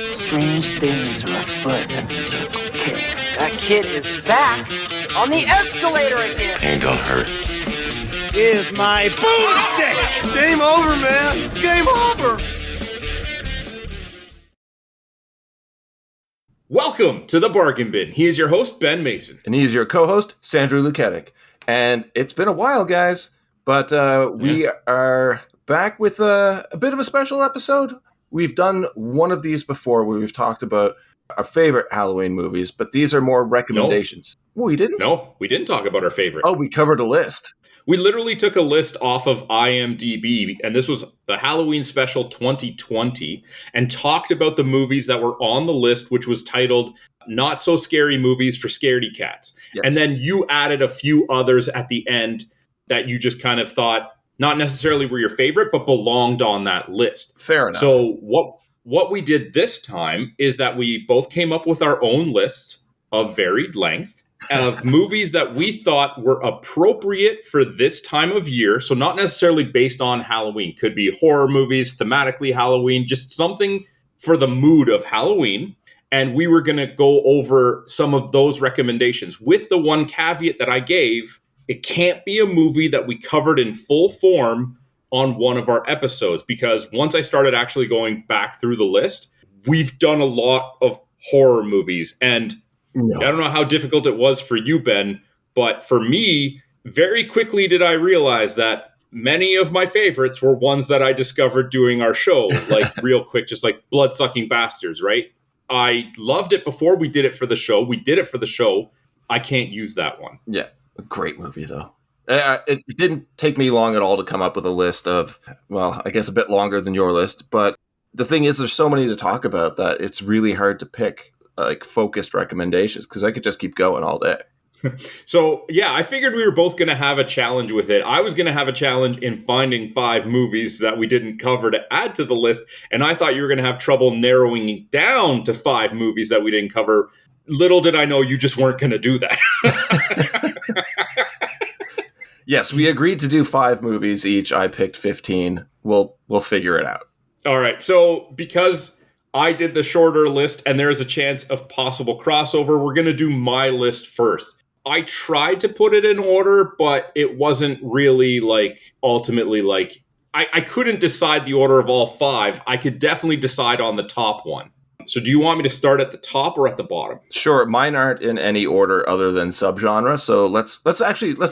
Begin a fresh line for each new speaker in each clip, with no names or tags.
Strange things are afoot at the Circle K.
That kid is back on the escalator again.
Ain't gonna hurt.
Is my boomstick!
Game over, man. It's game over.
Welcome to the Bargain Bin. He is your host, Ben Mason.
And he is your co-host, Sandro Luketic. And it's been a while, guys, but we are back with a bit of a special episode. We've done one of these before where we've talked about our favorite Halloween movies, but these are more recommendations. No. Oh, we didn't?
No, we didn't talk about our favorite.
Oh, we covered a list.
We literally took a list off of IMDb, and this was the Halloween special 2020, and talked about the movies that were on the list, which was titled Not So Scary Movies for Scaredy Cats. Yes. And then you added a few others at the end that you just kind of thought not necessarily were your favorite, but belonged on that list.
Fair enough.
So what we did this time is that we both came up with our own lists of varied length of movies that we thought were appropriate for this time of year. So not necessarily based on Halloween. Could be horror movies, thematically Halloween, just something for the mood of Halloween. And we were going to go over some of those recommendations with the one caveat that I gave. It can't be a movie that we covered in full form on one of our episodes, because once I started actually going back through the list, we've done a lot of horror movies. And I don't know how difficult it was for you, Ben, but for me, very quickly did I realize that many of my favorites were ones that I discovered doing our show, like real quick, just like Blood-Sucking Bastards, right? I loved it before we did it for the show. We did it for the show. I can't use that one.
Yeah, a great movie, though. It didn't take me long at all to come up with a list of, well, I guess a bit longer than your list. But the thing is, there's so many to talk about that it's really hard to pick like focused recommendations, because I could just keep going all day.
So, yeah, I figured we were both going to have a challenge with it. I was going to have a challenge in finding 5 movies that we didn't cover to add to the list. And I thought you were going to have trouble narrowing it down to 5 movies that we didn't cover. Little did I know you just weren't going to do that.
Yes, we agreed to do 5 movies each. I picked 15. We'll figure it out.
All right. So because I did the shorter list and there's a chance of possible crossover, we're going to do my list first. I tried to put it in order, but it wasn't really ultimately I couldn't decide the order of all 5. I could definitely decide on the top one. So do you want me to start at the top or at the bottom?
Sure. Mine aren't in any order other than subgenre. So let's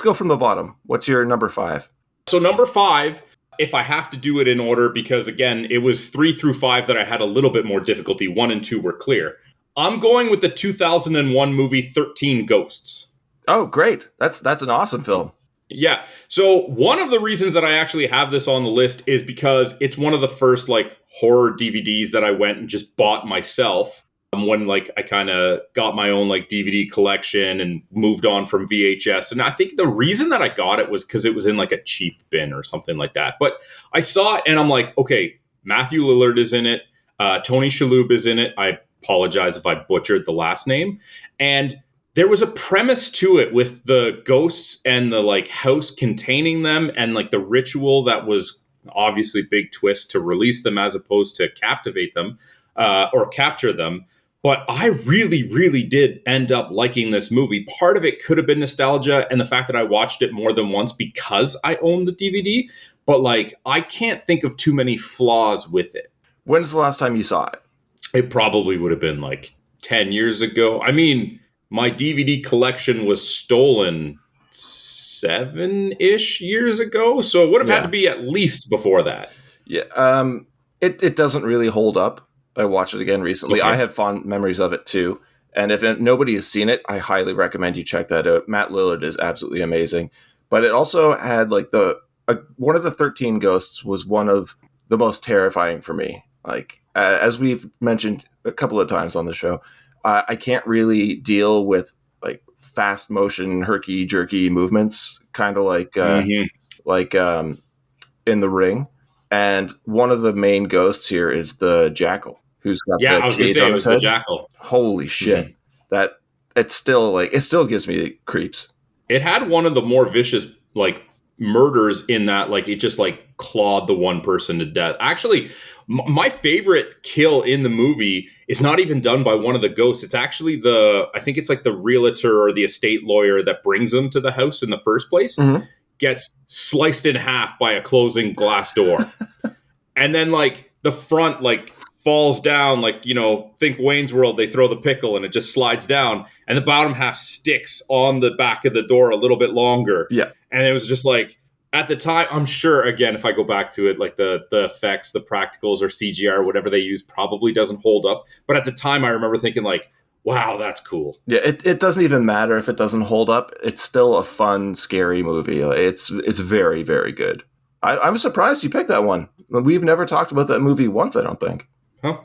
go from the bottom. What's your number 5?
So number 5, if I have to do it in order, because again, it was 3 through 5 that I had a little bit more difficulty. 1 and 2 were clear. I'm going with the 2001 movie 13 Ghosts.
Oh, great. That's an awesome film.
Yeah. So one of the reasons that I actually have this on the list is because it's one of the first horror DVDs that I went and just bought myself when I kind of got my own DVD collection and moved on from VHS. And I think the reason that I got it was because it was in a cheap bin or something like that. But I saw it and I'm like, okay, Matthew Lillard is in it. Tony Shalhoub is in it. I apologize if I butchered the last name. And there was a premise to it with the ghosts and the house containing them and the ritual that was obviously big twist to release them as opposed to captivate them or capture them. But I really, really did end up liking this movie. Part of it could have been nostalgia and the fact that I watched it more than once because I own the DVD. But I can't think of too many flaws with it.
When's the last time you saw it?
It probably would have been 10 years ago. I mean, my DVD collection was stolen 7-ish years ago. So it would have had to be at least before that.
Yeah. It doesn't really hold up. I watched it again recently.
Okay.
I have fond memories of it too. And if nobody has seen it, I highly recommend you check that out. Matt Lillard is absolutely amazing. But it also had one of the 13 Ghosts was one of the most terrifying for me. As we've mentioned a couple of times on the show, I can't really deal with fast motion, herky jerky movements, kind of in The Ring. And one of the main ghosts here is the jackal, who's got the
I was going to
cage
say
on
it was
his head.
the jackal.
Holy shit!
Mm-hmm.
It still gives me creeps.
It had one of the more vicious murders in that, like, it just like clawed the one person to death. Actually, my favorite kill in the movie is not even done by one of the ghosts. It's actually I think it's like the realtor or the estate lawyer that brings them to the house in the first place, gets sliced in half by a closing glass door. And then like the front like falls down, like, think Wayne's World, they throw the pickle and it just slides down, and the bottom half sticks on the back of the door a little bit longer.
Yeah.
And it was just like, at the time, I'm sure, again, if I go back to it, like the effects, the practicals or CGI or whatever they use probably doesn't hold up. But at the time, I remember thinking like, wow, that's cool.
Yeah, it doesn't even matter if it doesn't hold up. It's still a fun, scary movie. It's very, very good. I'm surprised you picked that one. We've never talked about that movie once, I don't think.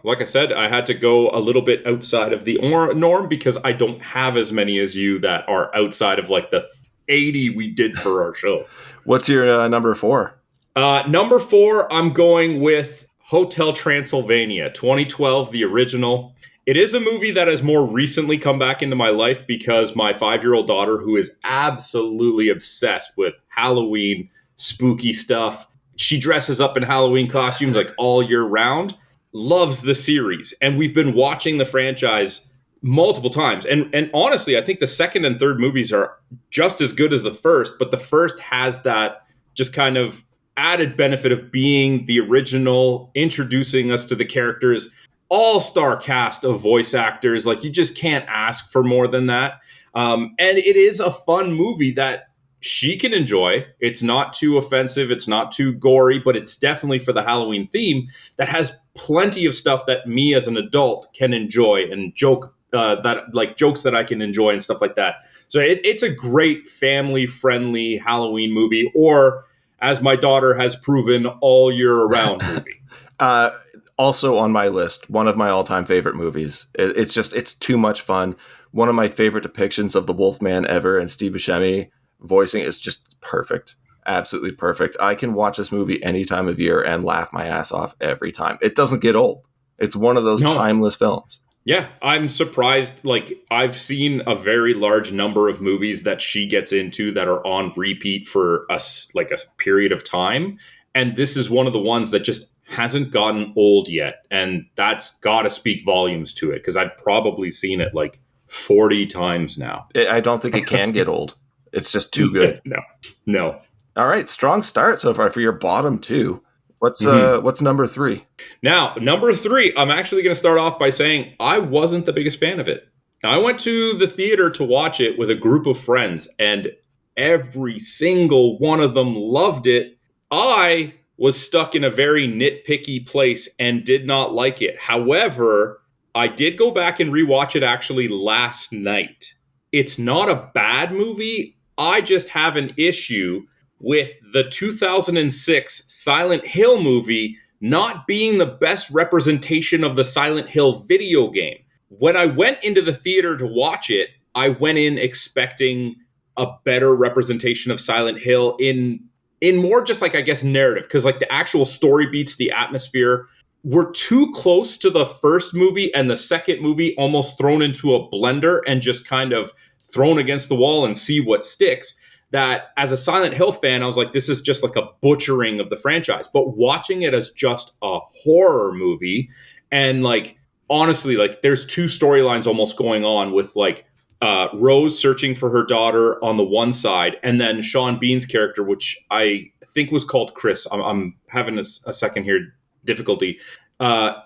Like I said, I had to go a little bit outside of the norm because I don't have as many as you that are outside of like the 80 we did for our show.
What's your number 4?
Number 4, I'm going with Hotel Transylvania, 2012, the original. It is a movie that has more recently come back into my life because my 5-year-old daughter, who is absolutely obsessed with Halloween, spooky stuff, she dresses up in Halloween costumes like all year round, loves the series. And we've been watching the franchise multiple times. And honestly, I think the second and third movies are just as good as the first, but the first has that just kind of added benefit of being the original, introducing us to the characters, all-star cast of voice actors. Like, you just can't ask for more than that. And it is a fun movie that she can enjoy. It's not too offensive. It's not too gory, but it's definitely for the Halloween theme that has plenty of stuff that me as an adult can enjoy and jokes that I can enjoy and stuff like that. So it's a great family-friendly Halloween movie, or as my daughter has proven, all year around movie.
Also on my list, one of my all-time favorite movies. It's too much fun. One of my favorite depictions of the Wolfman ever, and Steve Buscemi voicing is just perfect. Absolutely perfect. I can watch this movie any time of year and laugh my ass off every time. It doesn't get old. It's one of those timeless films.
Yeah, I'm surprised. Like, I've seen a very large number of movies that she gets into that are on repeat for us, like a period of time. And this is one of the ones that just hasn't gotten old yet. And that's got to speak volumes to it, because I've probably seen it like 40 times now.
I don't think it can get old. It's just too good.
No.
All right, strong start so far for your bottom 2. What's number 3?
Now, number 3, I'm actually going to start off by saying I wasn't the biggest fan of it. Now, I went to the theater to watch it with a group of friends, and every single one of them loved it. I was stuck in a very nitpicky place and did not like it. However, I did go back and rewatch it actually last night. It's not a bad movie. I just have an issue with the 2006 Silent Hill movie not being the best representation of the Silent Hill video game. When I went into the theater to watch it, I went in expecting a better representation of Silent Hill in more just like, I guess, narrative, because like the actual story beats, the atmosphere were too close to the first movie, and the second movie almost thrown into a blender and just kind of thrown against the wall and see what sticks. That as a Silent Hill fan, I was like, this is just like a butchering of the franchise. But watching it as just a horror movie, and like, honestly, like there's two storylines almost going on with like Rose searching for her daughter on the one side, and then Sean Bean's character, which I think was called Chris. I'm having a second here difficulty.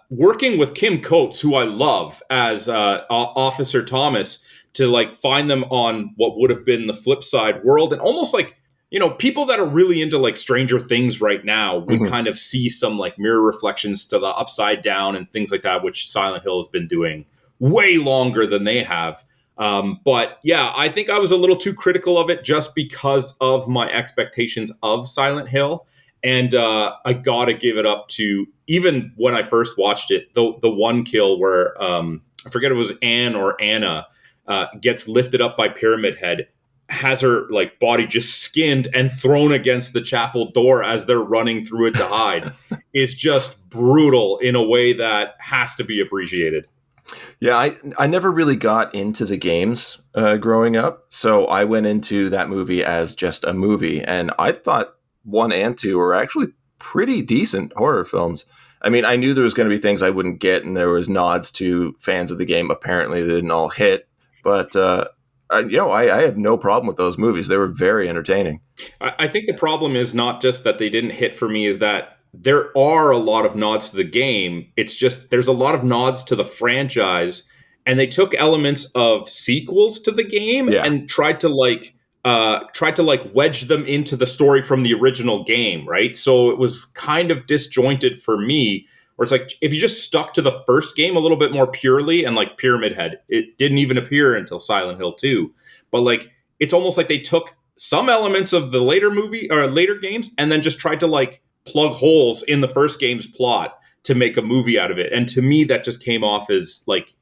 Working with Kim Coates, who I love, as Officer Thomas, to like find them on what would have been the flip side world. And almost like, you know, people that are really into like Stranger Things right now would kind of see some like mirror reflections to the Upside Down and things like that, which Silent Hill has been doing way longer than they have. But yeah, I think I was a little too critical of it just because of my expectations of Silent Hill. And I gotta give it up to, even when I first watched it, the one kill where I forget if it was Anne or Anna gets lifted up by Pyramid Head, has her like body just skinned and thrown against the chapel door as they're running through it to hide, is just brutal in a way that has to be appreciated.
Yeah, I never really got into the games growing up, so I went into that movie as just a movie, and I thought 1 and 2 were actually pretty decent horror films. I mean, I knew there was going to be things I wouldn't get, and there was nods to fans of the game. Apparently, they didn't all hit, but I have no problem with those movies. They were very entertaining.
I think the problem is not just that they didn't hit for me, is that there are a lot of nods to the game. It's just there's a lot of nods to the franchise, and they took elements of sequels to the game and tried to wedge them into the story from the original game, right? So it was kind of disjointed for me, where it's like if you just stuck to the first game a little bit more purely, and like Pyramid Head, it didn't even appear until Silent Hill 2. But like it's almost like they took some elements of the later movie or later games and then just tried to like plug holes in the first game's plot to make a movie out of it. And to me, that just came off as like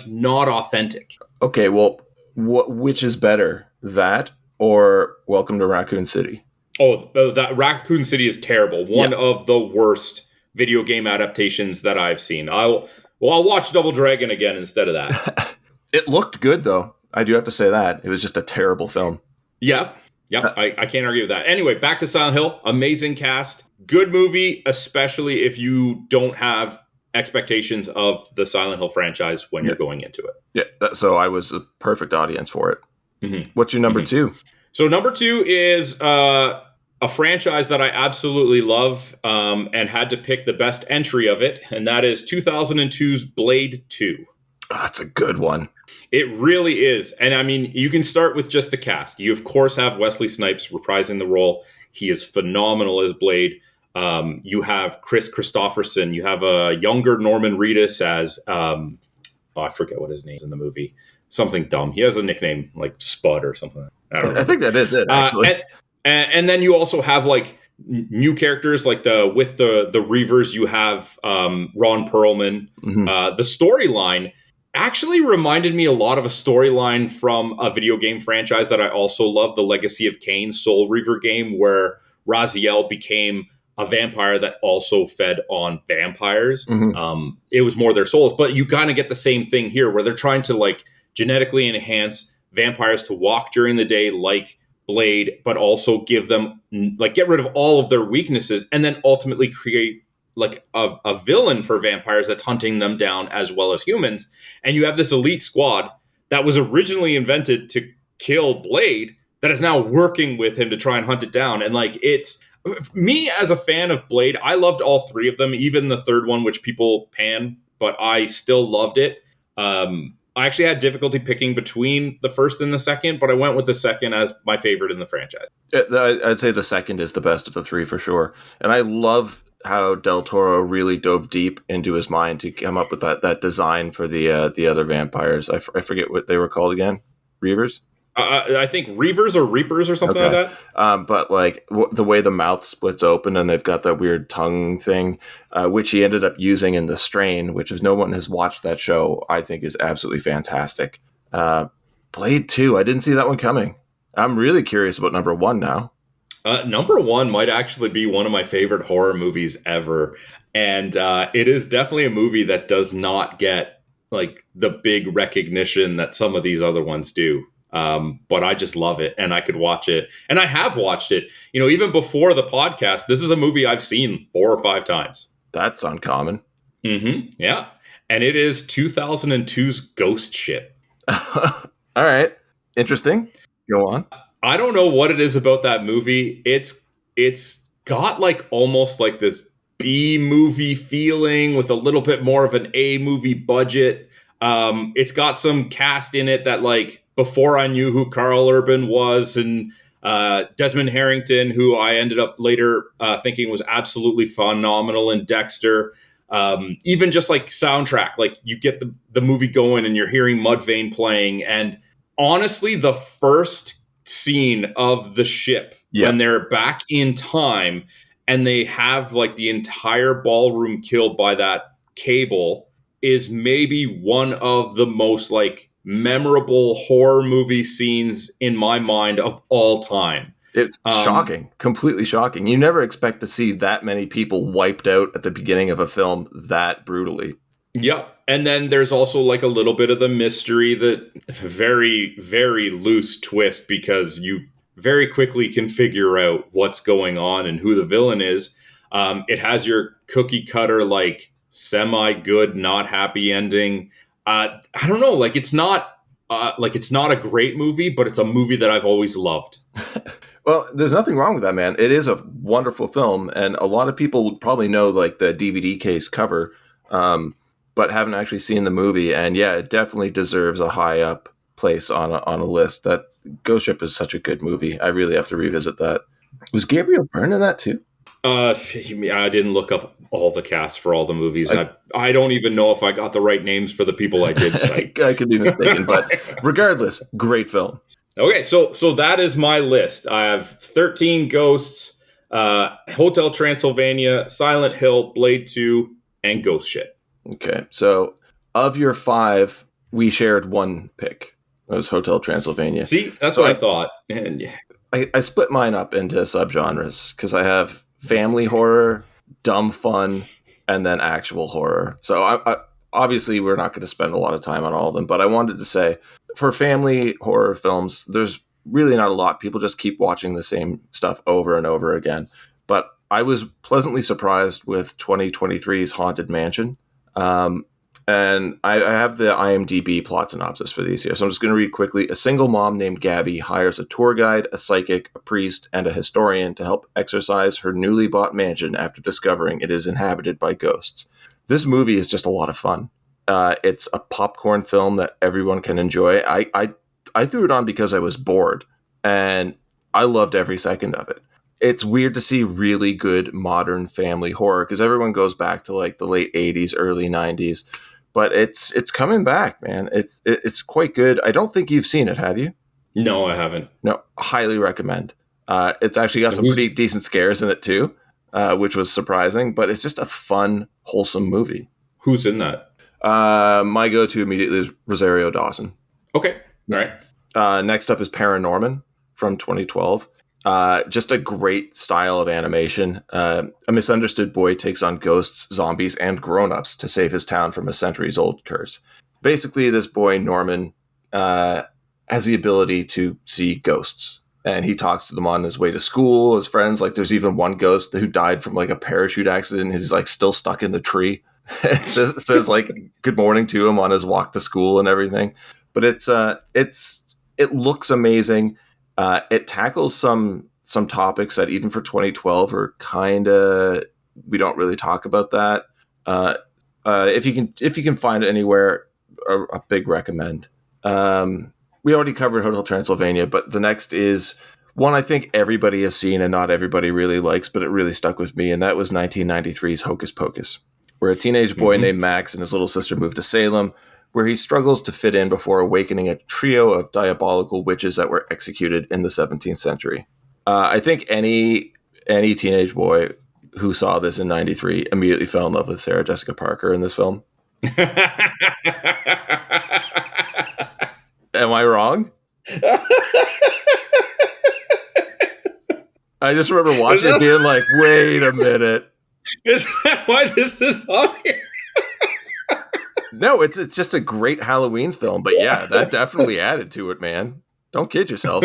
not authentic.
Okay, well, which is better, that or Welcome to Raccoon City?
Oh, that Raccoon City is terrible. One of the worst video game adaptations that I've seen. I'll watch Double Dragon again instead of that.
It looked good, though. I do have to say that. It was just a terrible film.
Yeah, I can't argue with that. Anyway, back to Silent Hill. Amazing cast. Good movie, especially if you don't have expectations of the Silent Hill franchise when you're going into it.
Yeah, so I was a perfect audience for it. Mm-hmm. What's your number two?
So number two is a franchise that I absolutely love and had to pick the best entry of it, and that is 2002's Blade 2.
Oh, that's a good one.
It really is. And I mean, you can start with just the cast. You, of course, have Wesley Snipes reprising the role. He is phenomenal as Blade. You have Chris Christopherson. You have a younger Norman Reedus as, I forget what his name is in the movie. Something dumb. He has a nickname like Spud or something.
I think that is it, actually.
And then you also have like new characters like the Reavers. You have Ron Perlman. Mm-hmm. The storyline actually reminded me a lot of a storyline from a video game franchise that I also love, the Legacy of Kain Soul Reaver game, where Raziel became a vampire that also fed on vampires. Mm-hmm. It was more their souls, but you kind of get the same thing here, where they're trying to like genetically enhance vampires to walk during the day like Blade, but also give them like get rid of all of their weaknesses, and then ultimately create like a villain for vampires that's hunting them down as well as humans. And you have this elite squad that was originally invented to kill Blade that is now working with him to try and hunt it down. And like, it's me as a fan of Blade, I loved all three of them, even the third one, which people pan, but I still loved it. I actually had difficulty picking between the first and the second, but I went with the second as my favorite in the franchise.
I'd say the second is the best of the three for sure. And I love how Del Toro really dove deep into his mind to come up with that design for the other vampires. I forget what they were called again. Reavers?
I think Reavers or Reapers or something like that.
But like the way the mouth splits open and they've got that weird tongue thing, which he ended up using in The Strain, which if no one has watched that show, I think is absolutely fantastic. Blade 2, I didn't see that one coming. I'm really curious about number 1 now.
Number 1 might actually be one of my favorite horror movies ever. And it is definitely a movie that does not get like the big recognition that some of these other ones do. But I just love it, and I could watch it, and I have watched it. You know, even before the podcast, this is a movie I've seen 4 or 5 times.
That's uncommon.
Mm-hmm. Yeah, and it is 2002's Ghost Ship.
All right, interesting. Go on.
I don't know what it is about that movie. It's got like almost like this B movie feeling with a little bit more of an A movie budget. It's got some cast in it that like. Before I knew who Carl Urban was, and Desmond Harrington, who I ended up later thinking was absolutely phenomenal in Dexter. Even just like soundtrack, like you get the movie going and you're hearing Mudvayne playing. And honestly, the first scene of the ship when they're back in time and they have like the entire ballroom killed by that cable is maybe one of the most like memorable horror movie scenes in my mind of all time.
It's shocking, completely shocking. You never expect to see that many people wiped out at the beginning of a film that brutally.
Yep. And then there's also like a little bit of the mystery, that very, very loose twist, because you very quickly can figure out what's going on and who the villain is. It has your cookie cutter, like semi good, not happy ending. I don't know. Like it's not a great movie, but it's a movie that I've always loved.
Well, there's nothing wrong with that, man. It is a wonderful film, and a lot of people would probably know like the DVD case cover, but haven't actually seen the movie. And yeah, it definitely deserves a high up place on a list. That Ghost Ship is such a good movie. I really have to revisit that. Was Gabriel Byrne in that too?
I didn't look up all the cast for all the movies.
I-
I don't even know if I got the right names for the people I did cite.
I could be mistaken, but regardless, great film.
Okay, so that is my list. I have 13 Ghosts, Hotel Transylvania, Silent Hill, Blade 2, and Ghost Ship.
Okay, so of your 5, we shared one pick. It was Hotel Transylvania.
See, that's
So
what I thought. And
I split mine up into subgenres because I have family horror, dumb fun, and then actual horror. So I obviously we're not going to spend a lot of time on all of them, but I wanted to say for family horror films, there's really not a lot. People just keep watching the same stuff over and over again. But I was pleasantly surprised with 2023's Haunted Mansion. And I have the IMDb plot synopsis for these here. So I'm just going to read quickly. A single mom named Gabby hires a tour guide, a psychic, a priest, and a historian to help exorcise her newly bought mansion after discovering it is inhabited by ghosts. This movie is just a lot of fun. It's a popcorn film that everyone can enjoy. I threw it on because I was bored, and I loved every second of it. It's weird to see really good modern family horror because everyone goes back to like the late 80s, early 90s. But it's coming back, man. It's quite good. I don't think you've seen it, have you?
no, I haven't.
No, highly recommend. It's actually got some pretty decent scares in it too, which was surprising. But it's just a fun, wholesome movie.
Who's in that?
My go-to immediately is Rosario Dawson.
Okay, all right.
Next up is Paranorman from 2012. Just a great style of animation. A misunderstood boy takes on ghosts, zombies, and grown-ups to save his town from a centuries-old curse. Basically, this boy, Norman, has the ability to see ghosts. And he talks to them on his way to school, his friends. Like, there's even one ghost who died from, like, a parachute accident. He's, like, still stuck in the tree. It says, like, good morning to him on his walk to school and everything. But it looks amazing. It tackles some topics that even for 2012 are kind of, we don't really talk about that. If you can find it anywhere, a big recommend. We already covered Hotel Transylvania, but the next is one I think everybody has seen and not everybody really likes, but it really stuck with me, and that was 1993's Hocus Pocus, where a teenage boy named Max and his little sister move to Salem, where he struggles to fit in before awakening a trio of diabolical witches that were executed in the 17th century. I think any teenage boy who saw this in 93 immediately fell in love with Sarah Jessica Parker in this film. Am I wrong? I just remember watching it being like, wait a minute.
Is that why this is on here?
No, it's just a great Halloween film, but yeah, that definitely added to it, man. Don't kid yourself.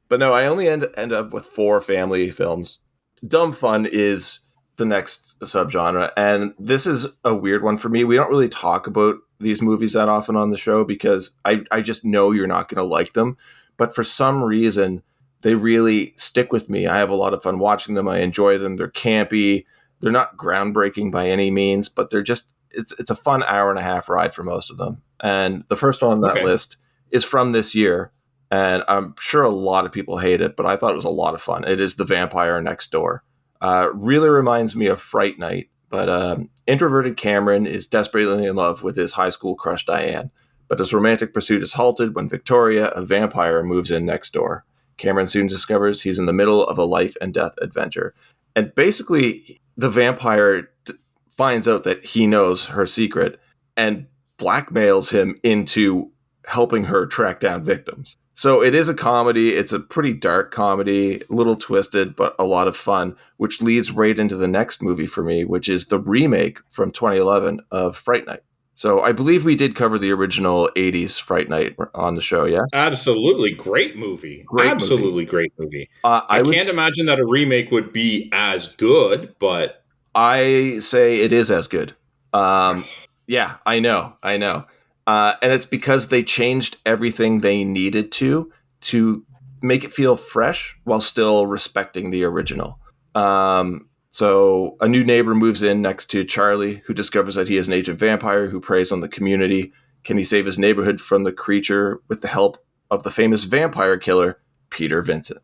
But no, I only end up with 4 family films. Dumb fun is the next subgenre, and this is a weird one for me. We don't really talk about these movies that often on the show because I just know you're not going to like them. But for some reason, they really stick with me. I have a lot of fun watching them. I enjoy them. They're campy. They're not groundbreaking by any means, but they're just, it's a fun hour and a half ride for most of them. And the first one on that list is from this year. And I'm sure a lot of people hate it, but I thought it was a lot of fun. It is The Vampire Next Door. Really reminds me of Fright Night, but introverted Cameron is desperately in love with his high school crush Diane. But his romantic pursuit is halted when Victoria, a vampire, moves in next door. Cameron soon discovers he's in the middle of a life and death adventure. And basically, the vampire finds out that he knows her secret and blackmails him into helping her track down victims. So it is a comedy. It's a pretty dark comedy, a little twisted, but a lot of fun, which leads right into the next movie for me, which is the remake from 2011 of Fright Night. So I believe we did cover the original 80s Fright Night on the show, yeah?
Absolutely. Great movie. Great movie. I can't imagine that a remake would be as good, but
I say it is as good. Yeah, I know. And it's because they changed everything they needed to make it feel fresh while still respecting the original. So a new neighbor moves in next to Charlie, who discovers that he is an agent vampire who preys on the community. Can he save his neighborhood from the creature with the help of the famous vampire killer, Peter Vincent?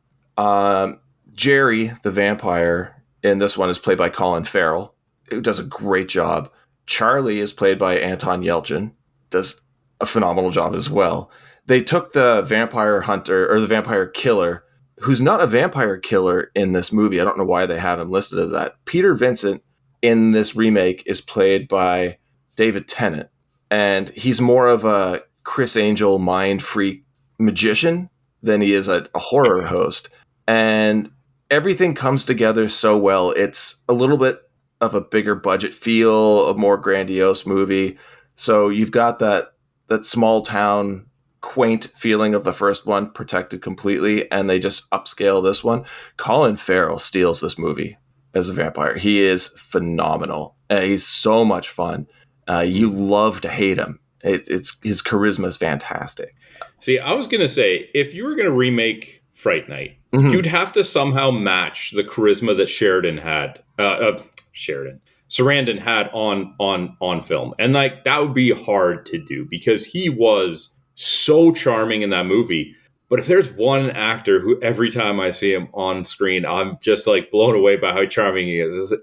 Jerry, the vampire, in this one is played by Colin Farrell, who does a great job. Charlie is played by Anton Yelchin, does a phenomenal job as well. They took the vampire hunter, or the vampire killer, who's not a vampire killer in this movie. I don't know why they have him listed as that. Peter Vincent in this remake is played by David Tennant, and he's more of a Chris Angel mind freak magician than he is a horror host. And everything comes together so well. It's a little bit of a bigger budget feel, a more grandiose movie. So you've got that small town quaint feeling of the first one protected completely, and they just upscale this one. Colin Farrell steals this movie as a vampire. He is phenomenal. He's so much fun. You love to hate him. It's his charisma is fantastic.
See, I was gonna say, if you were gonna remake Fright Night, you'd have to somehow match the charisma that Sarandon had on film, and like that would be hard to do because he was so charming in that movie. But if there's one actor who every time I see him on screen, I'm just like blown away by how charming he is,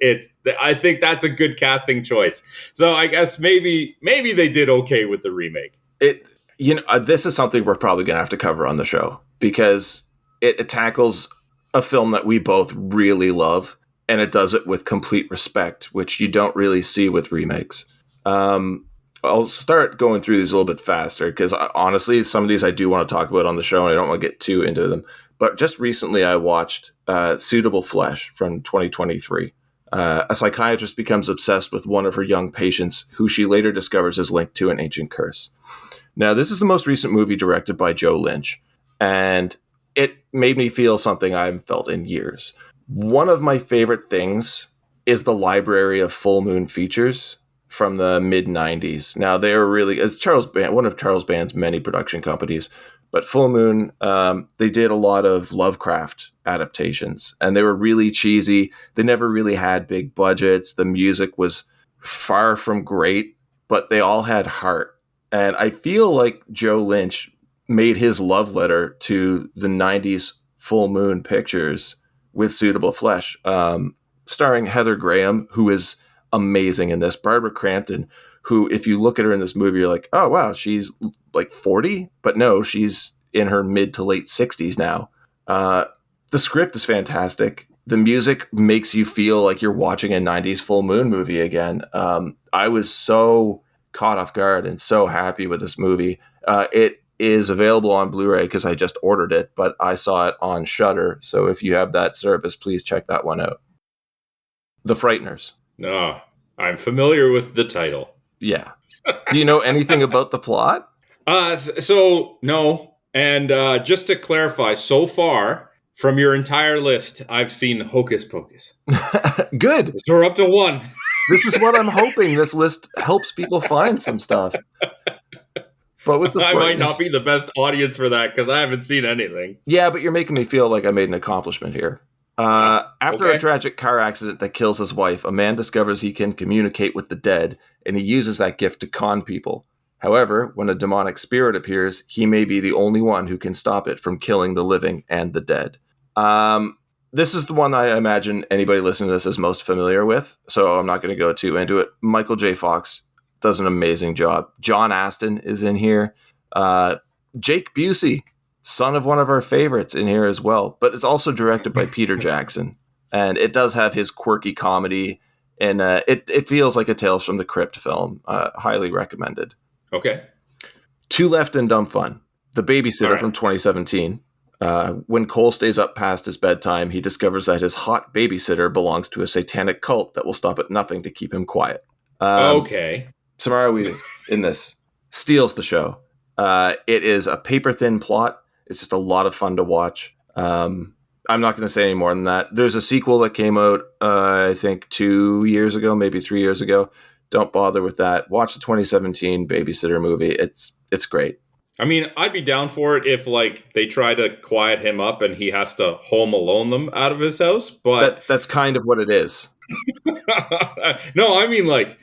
I think that's a good casting choice. So I guess maybe they did okay with the remake.
This is something we're probably gonna have to cover on the show because it tackles a film that we both really love, and it does it with complete respect, which you don't really see with remakes. I'll start going through these a little bit faster because honestly, some of these I do want to talk about on the show, and I don't want to get too into them. But just recently, I watched Suitable Flesh from 2023. A psychiatrist becomes obsessed with one of her young patients, who she later discovers is linked to an ancient curse. Now, this is the most recent movie directed by Joe Lynch, and it made me feel something I haven't felt in years. One of my favorite things is the library of Full Moon features from the mid-90s. Now, they were really, it's one of Charles Band's many production companies, but Full Moon, they did a lot of Lovecraft adaptations, and they were really cheesy. They never really had big budgets. The music was far from great, but they all had heart. And I feel like Joe Lynch made his love letter to the 90s Full Moon pictures with Suitable Flesh, starring Heather Graham, who is amazing in this. Barbara Crampton, who, if you look at her in this movie, you're like, oh, wow, she's like 40. But no, she's in her mid to late 60s now. The script is fantastic. The music makes you feel like you're watching a 90s Full Moon movie again. I was so caught off guard and so happy with this movie. It is available on Blu-ray because I just ordered it, but I saw it on Shudder. So if you have that service, please check that one out. The Frighteners.
No, I'm familiar with the title.
Yeah. Do you know anything about the plot?
So no. And just to clarify, so far from your entire list, I've seen Hocus Pocus.
Good.
So we're up to one.
This is what I'm hoping. This list helps people find some stuff. But with the
I might not be the best audience for that because I haven't seen anything.
Yeah, but you're making me feel like I made an accomplishment here. After a tragic car accident that kills his wife, a man discovers he can communicate with the dead, and he uses that gift to con people. However, when a demonic spirit appears, he may be the only one who can stop it from killing the living and the dead. This is the one I imagine anybody listening to this is most familiar with, so I'm not going to go too into it. Michael J. Fox does an amazing job. John Astin is in here. Jake Busey, son of one of our favorites, in here as well. But it's also directed by Peter Jackson. And it does have his quirky comedy. And it feels like a Tales from the Crypt film. Highly recommended.
Okay.
Two left in dumb fun. The Babysitter from 2017. When Cole stays up past his bedtime, he discovers that his hot babysitter belongs to a satanic cult that will stop at nothing to keep him quiet.
Okay.
Samara Weaving in this steals the show. It is a paper-thin plot. It's just a lot of fun to watch. I'm not going to say any more than that. There's a sequel that came out, I think, 2 years ago, maybe 3 years ago. Don't bother with that. Watch the 2017 Babysitter movie. It's great.
I mean, I'd be down for it if, like, they try to quiet him up and he has to home alone them out of his house, but...
That's kind of what it is.
No, I mean, like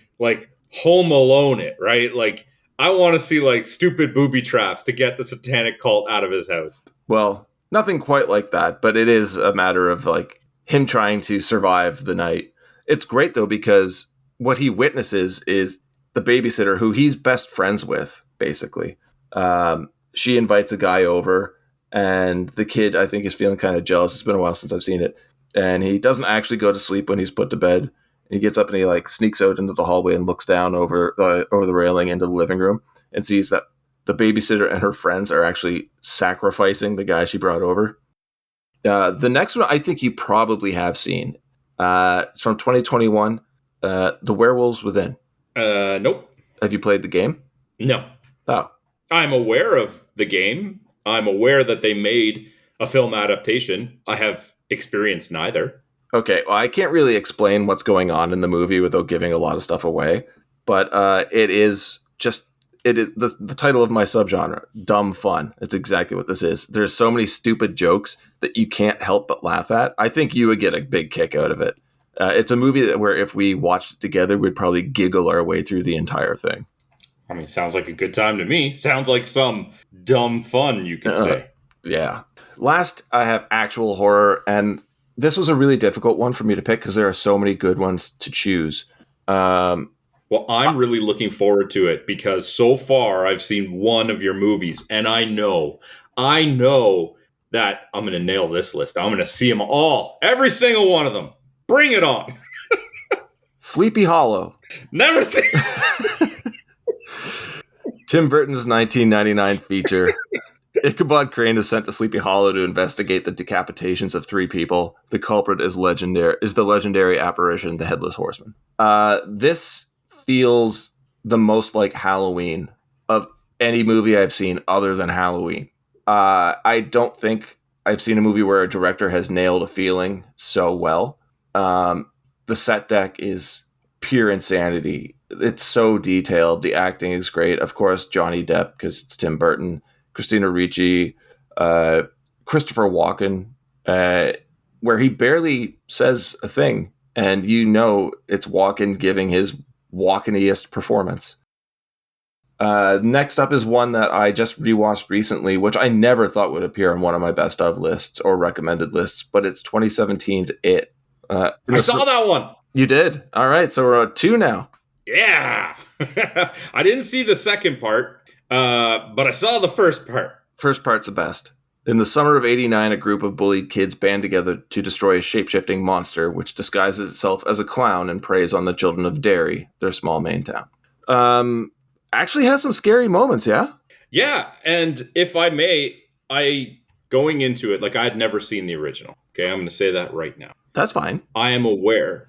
home alone it, right? Like, I want to see, like, stupid booby traps to get the satanic cult out of his house.
Well, nothing quite like that, but it is a matter of, like, him trying to survive the night. It's great, though, because what he witnesses is the babysitter who he's best friends with, basically. She invites a guy over, and the kid, I think, is feeling kind of jealous. It's been a while since I've seen it. And he doesn't actually go to sleep when he's put to bed. He gets up and he, like, sneaks out into the hallway and looks down over the railing into the living room and sees that the babysitter and her friends are actually sacrificing the guy she brought over. The next one I think you probably have seen. It's from 2021, The Werewolves Within.
Nope.
Have you played the game?
No.
Oh.
I'm aware of the game. I'm aware that they made a film adaptation. I have experienced neither.
Okay, well, I can't really explain what's going on in the movie without giving a lot of stuff away, but it is the title of my subgenre, dumb fun. It's exactly what this is. There's so many stupid jokes that you can't help but laugh at. I think you would get a big kick out of it. It's a movie where if we watched it together, we'd probably giggle our way through the entire thing.
I mean, sounds like a good time to me. Sounds like some dumb fun, you could say.
Yeah. Last, I have actual horror, and this was a really difficult one for me to pick because there are so many good ones to choose.
Well, I'm really looking forward to it because so far I've seen one of your movies, and I know that I'm going to nail this list. I'm going to see them all, every single one of them. Bring it on.
Sleepy Hollow.
Never seen.
Tim Burton's 1999 feature. Ichabod Crane is sent to Sleepy Hollow to investigate the decapitations of 3 people. The culprit is the legendary apparition, the Headless Horseman. This feels the most like Halloween of any movie I've seen other than Halloween. I don't think I've seen a movie where a director has nailed a feeling so well. The set deck is pure insanity. It's so detailed. The acting is great. Of course, Johnny Depp, because it's Tim Burton. Christina Ricci, Christopher Walken, where he barely says a thing, and you know it's Walken giving his Walkeniest performance. Next up is one that I just rewatched recently, which I never thought would appear on one of my best of lists or recommended lists, but it's 2017's It.
I saw that one.
You did? All right, so we're at 2 now.
Yeah. I didn't see the second part, but I saw the first part.
First part's the best. In the summer of '89, a group of bullied kids band together to destroy a shape-shifting monster, which disguises itself as a clown and preys on the children of Derry, their small Maine town. Actually has some scary moments, yeah?
Yeah, and if I may, going into it, like, I had never seen the original. Okay, I'm going to say that right now.
That's fine.
I am aware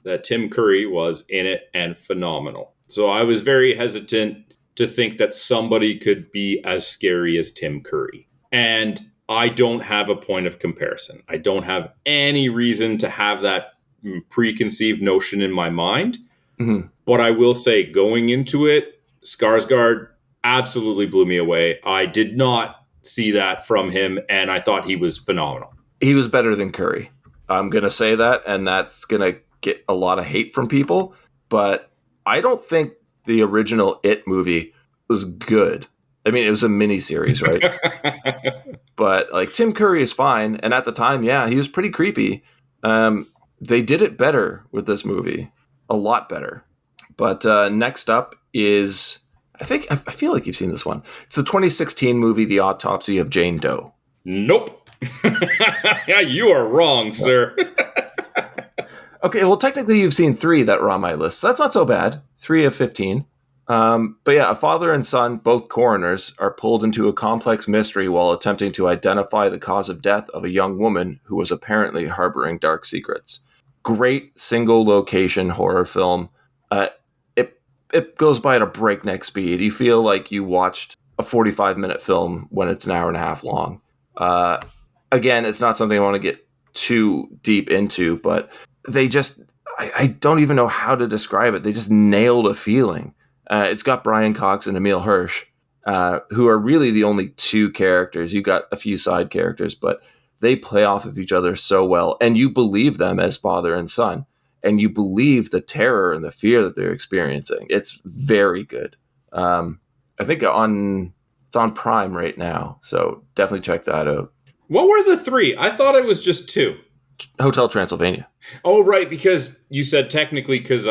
that Tim Curry was in it and phenomenal. So I was very hesitant to think that somebody could be as scary as Tim Curry. And I don't have a point of comparison. I don't have any reason to have that preconceived notion in my mind. Mm-hmm. But I will say, going into it, Skarsgård absolutely blew me away. I did not see that from him, and I thought he was phenomenal.
He was better than Curry. I'm going to say that, and that's going to get a lot of hate from people. But I don't think the original It movie was good. I mean, it was a miniseries, right? But like Tim Curry is fine, and at the time, yeah, he was pretty creepy. They did it better with this movie, a lot better. But next up is, I feel like you've seen this one. It's the 2016 movie, The Autopsy of Jane Doe.
Nope. Yeah, you are wrong, sir.
Okay, well, technically you've seen 3 that were on my list, so that's not so bad. 3 of 15. But yeah, a father and son, both coroners, are pulled into a complex mystery while attempting to identify the cause of death of a young woman who was apparently harboring dark secrets. Great single location horror film. Uh, it it goes by at a breakneck speed. You feel like you watched a 45-minute film when it's an hour and a half long. Uh, Again, it's not something I want to get too deep into, but they just, I don't even know how to describe it. They just nailed a feeling. It's got Brian Cox and Emil Hirsch, who are really the only two characters. You got a few side characters, but they play off of each other so well, and you believe them as father and son, and you believe the terror and the fear that they're experiencing. It's very good. I think it's on Prime right now, so definitely check that out.
What were the three? I thought it was just two.
Hotel Transylvania.
Oh, right, because you said technically because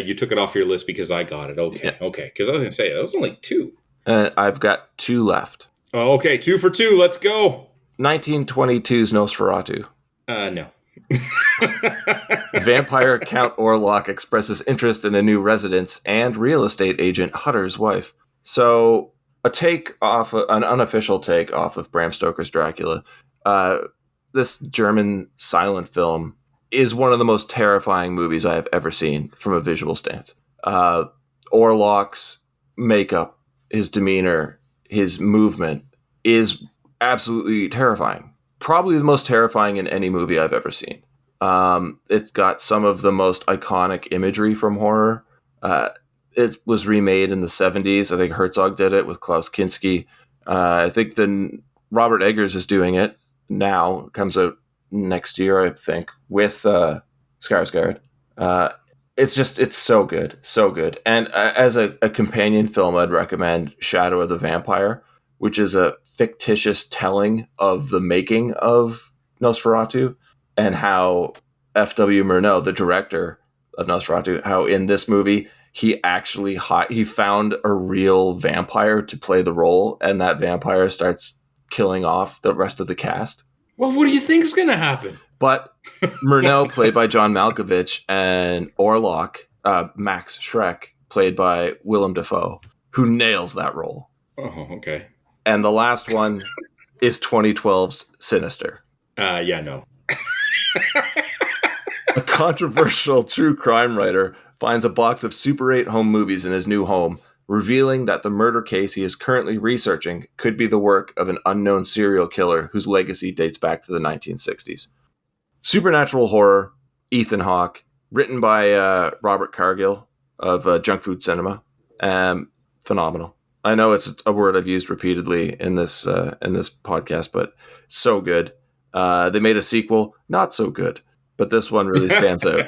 you took it off your list because I got it. Okay,
Yeah.
okay. Because I was going to say, that was only two.
I've got two left.
Oh, okay, 2 for 2. Let's go.
1922's Nosferatu.
No.
Vampire Count Orlok expresses interest in a new residence and real estate agent Hutter's wife. So, an unofficial take off of Bram Stoker's Dracula. This German silent film is one of the most terrifying movies I have ever seen from a visual stance. Orlok's makeup, his demeanor, his movement is absolutely terrifying. Probably the most terrifying in any movie I've ever seen. It's got some of the most iconic imagery from horror. It was remade in the 70s. I think Herzog did it with Klaus Kinski. I think Robert Eggers is doing it now. It comes out next year, I think, with Skarsgård. It's so good, so good. And as a companion film, I'd recommend Shadow of the Vampire, which is a fictitious telling of the making of Nosferatu and how F.W. Murnau, the director of Nosferatu, how in this movie he actually he found a real vampire to play the role, and that vampire starts killing off the rest of the cast.
Well, what do you think is going to happen?
But Murnau, played by John Malkovich, and Orlok, Max Schreck, played by Willem Dafoe, who nails that role.
Oh, okay.
And the last one is 2012's Sinister.
Yeah, no.
A controversial true crime writer finds a box of Super 8 home movies in his new home, revealing that the murder case he is currently researching could be the work of an unknown serial killer whose legacy dates back to the 1960s. Supernatural horror, Ethan Hawke, written by Robert Cargill of Junk Food Cinema. Phenomenal. I know it's a word I've used repeatedly in this podcast, but so good. They made a sequel, not so good, but this one really stands out.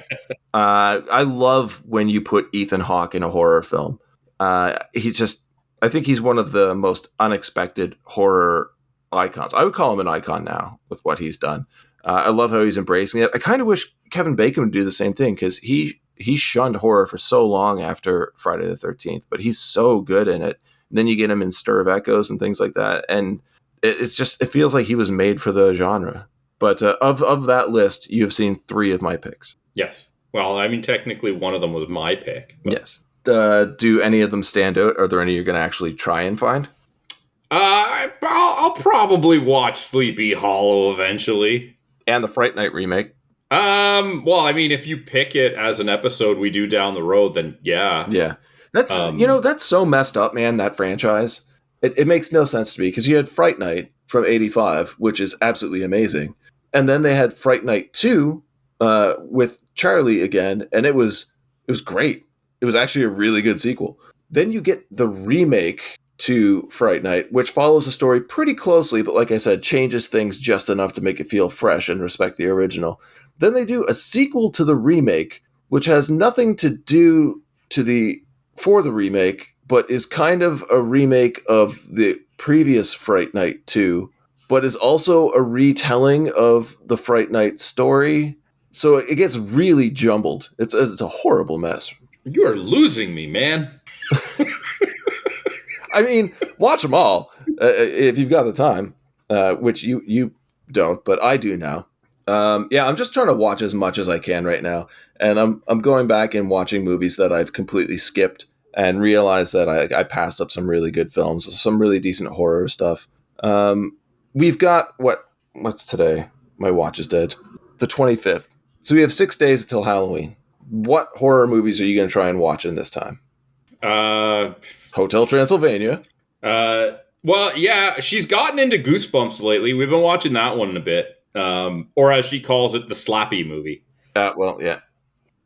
I love when you put Ethan Hawke in a horror film. I think he's one of the most unexpected horror icons. I would call him an icon now with what he's done. I love how he's embracing it. I kind of wish Kevin Bacon would do the same thing, because he shunned horror for so long after Friday the 13th, but he's so good in it. And then you get him in Stir of Echoes and things like that, and it feels like he was made for the genre. But of that list, you have seen 3 of my picks.
Yes. Well, I mean, technically one of them was my pick. But...
Yes. Do any of them stand out? Are there any you're going to actually try and find?
I'll probably watch Sleepy Hollow eventually.
And the Fright Night remake.
Well, I mean, if you pick it as an episode we do down the road, then yeah.
Yeah. That's, that's so messed up, man, that franchise. It makes no sense to me, because you had Fright Night from 85, which is absolutely amazing. And then they had Fright Night 2 with Charlie again, and it was great. It was actually a really good sequel. Then you get the remake to Fright Night, which follows the story pretty closely, but like I said, changes things just enough to make it feel fresh and respect the original. Then they do a sequel to the remake, which has nothing to do for the remake, but is kind of a remake of the previous Fright Night 2, but is also a retelling of the Fright Night story. So it gets really jumbled. It's a horrible mess.
You are losing me, man.
I mean, watch them all if you've got the time, which you don't, but I do now. I'm just trying to watch as much as I can right now, and I'm going back and watching movies that I've completely skipped and realized that I passed up some really good films, some really decent horror stuff. We've got what's today? My watch is dead. The 25th. So we have 6 days until Halloween. What horror movies are you going to try and watch in this time? Hotel Transylvania.
Well, yeah, she's gotten into Goosebumps lately. We've been watching that one a bit. Or as she calls it, the Slappy movie.
Well, yeah.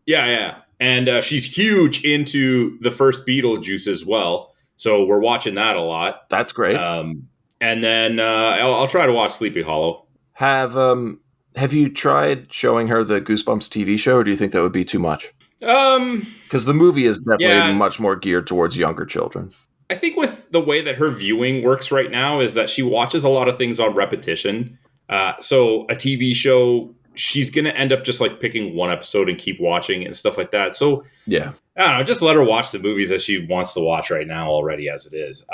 Yeah. And she's huge into the first Beetlejuice as well. So we're watching that a lot.
That's great.
And then I'll try to watch Sleepy Hollow.
Have you tried showing her the Goosebumps TV show, or do you think that would be too much? Because the movie is definitely much more geared towards younger children.
I think with the way that her viewing works right now is that she watches a lot of things on repetition. So a TV show, she's going to end up just like picking one episode and keep watching and stuff like that. So
yeah,
I don't know, just let her watch the movies that she wants to watch right now already as it is.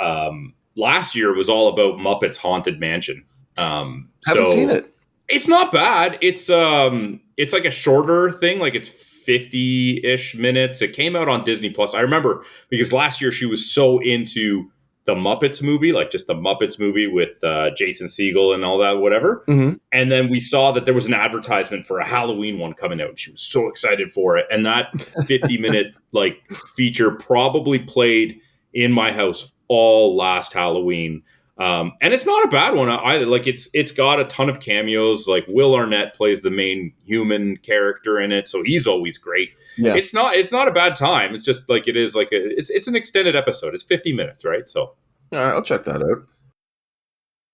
Last year was all about Muppets Haunted Mansion.
Haven't seen it.
It's not bad. It's like a shorter thing. Like it's 50-ish minutes. It came out on Disney Plus. I remember because last year she was so into the Muppets movie, like just the Muppets movie with Jason Segel and all that, whatever.
Mm-hmm.
And then we saw that there was an advertisement for a Halloween one coming out. And she was so excited for it. And that 50-minute like feature probably played in my house all last Halloween. And it's not a bad one either. Like it's got a ton of cameos. Like Will Arnett plays the main human character in it, so he's always great. Yeah. It's not a bad time. It's just like it is like it's an extended episode. It's 50 minutes, right? So
all right, I'll check that out.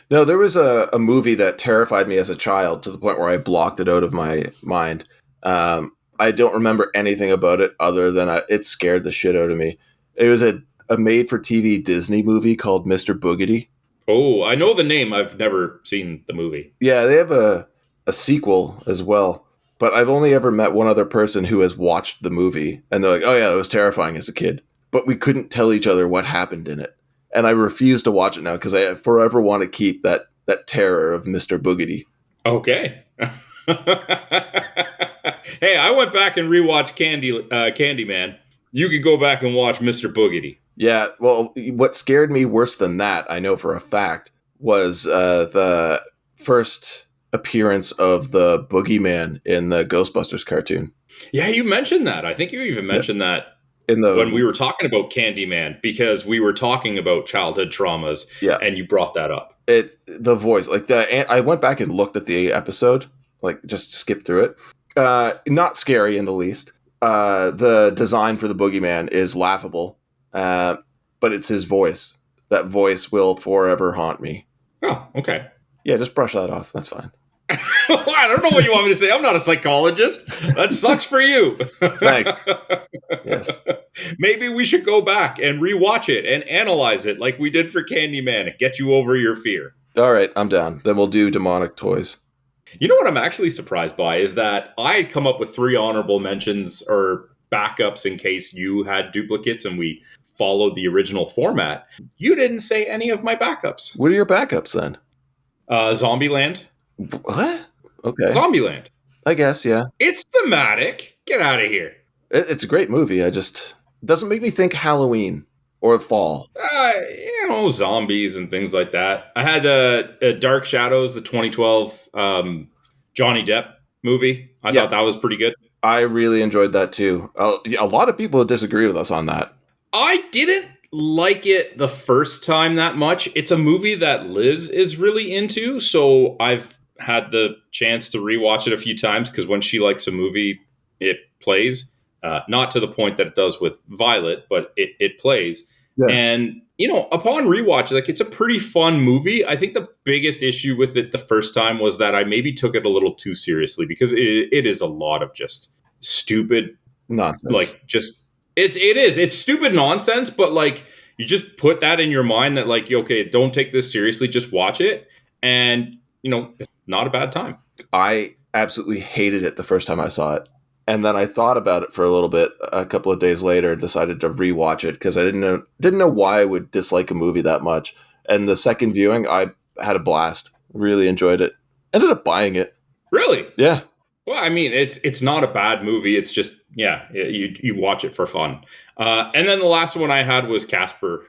No, there was a movie that terrified me as a child to the point where I blocked it out of my mind. I don't remember anything about it other than it scared the shit out of me. It was a made-for-TV Disney movie called Mr. Boogedy.
Oh, I know the name. I've never seen the movie.
Yeah, they have a sequel as well. But I've only ever met one other person who has watched the movie. And they're like, oh yeah, it was terrifying as a kid. But we couldn't tell each other what happened in it. And I refuse to watch it now because I forever want to keep that terror of Mr. Boogedy.
Okay. Hey, I went back and rewatched Candyman. You could go back and watch Mr. Boogedy.
Yeah, well, what scared me worse than that, I know for a fact, was the first appearance of the boogeyman in the Ghostbusters cartoon.
Yeah, you mentioned that. I think you even mentioned that when we were talking about Candyman, because we were talking about childhood traumas, and you brought that up.
The voice, like I went back and looked at the episode, like just skipped through it. Not scary in the least. The design for the boogeyman is laughable. But it's his voice. That voice will forever haunt me.
Oh, okay.
Yeah, just brush that off. That's fine.
I don't know what you want me to say. I'm not a psychologist. That sucks for you.
Thanks. Yes.
Maybe we should go back and rewatch it and analyze it like we did for Candyman and get you over your fear.
All right, I'm down. Then we'll do demonic toys.
You know what I'm actually surprised by is that I had come up with 3 honorable mentions or backups in case you had duplicates and we followed the original format. You didn't say any of my backups.
What are your backups then?
Zombieland.
What? Okay.
Zombieland.
I guess, yeah.
It's thematic. Get out of here.
It's a great movie. It doesn't make me think Halloween or fall.
Zombies and things like that. I had Dark Shadows, the 2012 Johnny Depp movie. I thought that was pretty good.
I really enjoyed that too. A lot of people disagree with us on that.
I didn't like it the first time that much. It's a movie that Liz is really into, so I've had the chance to rewatch it a few times because when she likes a movie, it plays. Not to the point that it does with Violet, but it plays. Yeah. And, upon rewatch, like it's a pretty fun movie. I think the biggest issue with it the first time was that I maybe took it a little too seriously because it is a lot of just stupid
nonsense.
Like just it's stupid nonsense, but like you just put that in your mind that like, okay, don't take this seriously, just watch it. And, it's not a bad time.
I absolutely hated it the first time I saw it. And then I thought about it for a little bit a couple of days later and decided to rewatch it because I didn't know why I would dislike a movie that much. And the second viewing, I had a blast. Really enjoyed it. Ended up buying it.
Really?
Yeah.
Well, I mean, it's not a bad movie. It's just, yeah, you watch it for fun. And then the last one I had was Casper.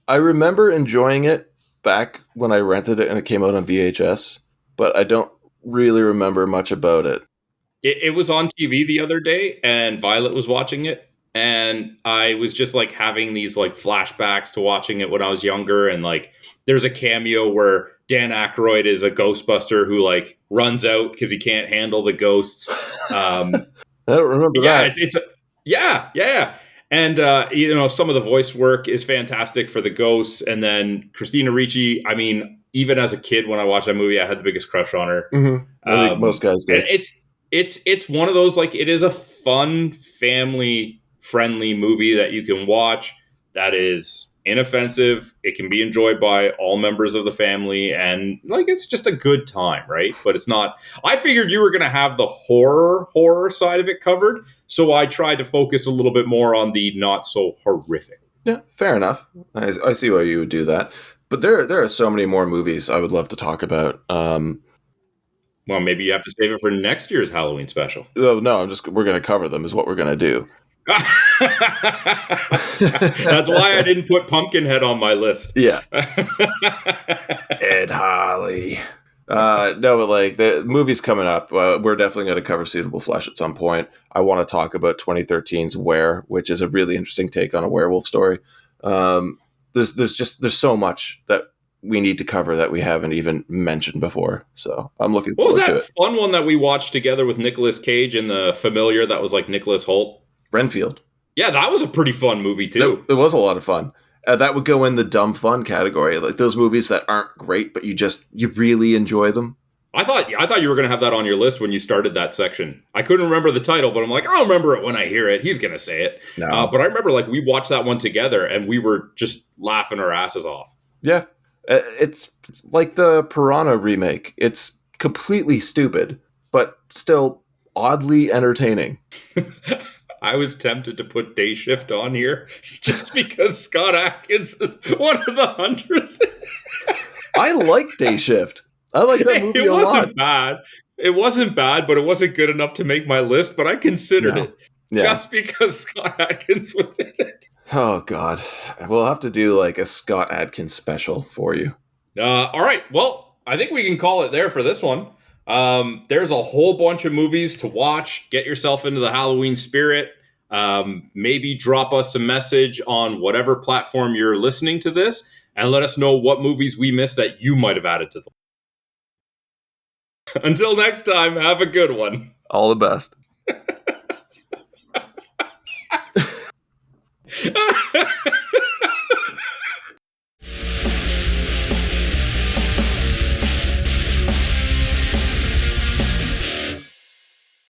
I remember enjoying it back when I rented it and it came out on VHS, but I don't really remember much about it.
It was on TV the other day, and Violet was watching it, and I was just like having these like flashbacks to watching it when I was younger, and like there's a cameo where Dan Aykroyd is a Ghostbuster who like runs out because he can't handle the ghosts.
I don't remember
Yeah,
that.
yeah. And some of the voice work is fantastic for the ghosts, and then Christina Ricci. I mean, even as a kid when I watched that movie, I had the biggest crush on her.
I think most guys do.
And it's one of those, like, it is a fun family friendly movie that you can watch that is inoffensive. It can be enjoyed by all members of the family, and like it's just a good time, right? But it's not. I figured you were going to have the horror side of it covered, so I tried to focus a little bit more on the not so horrific.
Yeah, fair enough. I see why you would do that. But there are so many more movies I would love to talk about.
Well, maybe you have to save it for next year's Halloween special.
Oh, no, we're going to cover them is what we're going to do.
That's why I didn't put Pumpkinhead on my list.
Yeah. Ed Harley. No, but like the movie's coming up. We're definitely going to cover Suitable Flesh at some point. I want to talk about 2013's Where, which is a really interesting take on a werewolf story. There's so much that we need to cover that we haven't even mentioned before. So I'm looking forward to it.
What was that fun one that we watched together with Nicolas Cage and the Familiar that was like Nicholas Hoult?
Renfield.
Yeah, that was a pretty fun movie too.
It was a lot of fun. That would go in the dumb fun category, like those movies that aren't great, but you really enjoy them.
I thought you were going to have that on your list when you started that section. I couldn't remember the title, but I'm like, I'll remember it when I hear it. He's going to say it.
No.
But I remember like we watched that one together and we were just laughing our asses off.
Yeah. It's like the Piranha remake. It's completely stupid, but still oddly entertaining.
I was tempted to put Day Shift on here just because Scott Adkins is one of the hunters.
I like Day Shift. I like that movie a lot.
It wasn't bad. It wasn't bad, but it wasn't good enough to make my list, but I considered it just because Scott Adkins was in it.
Oh, God. We'll have to do like a Scott Adkins special for you.
All right. Well, I think we can call it there for this one. There's a whole bunch of movies to watch. Get yourself into the Halloween spirit. Maybe drop us a message on whatever platform you're listening to this and let us know what movies we missed that you might have added to them. Until next time, have a good one.
All the best.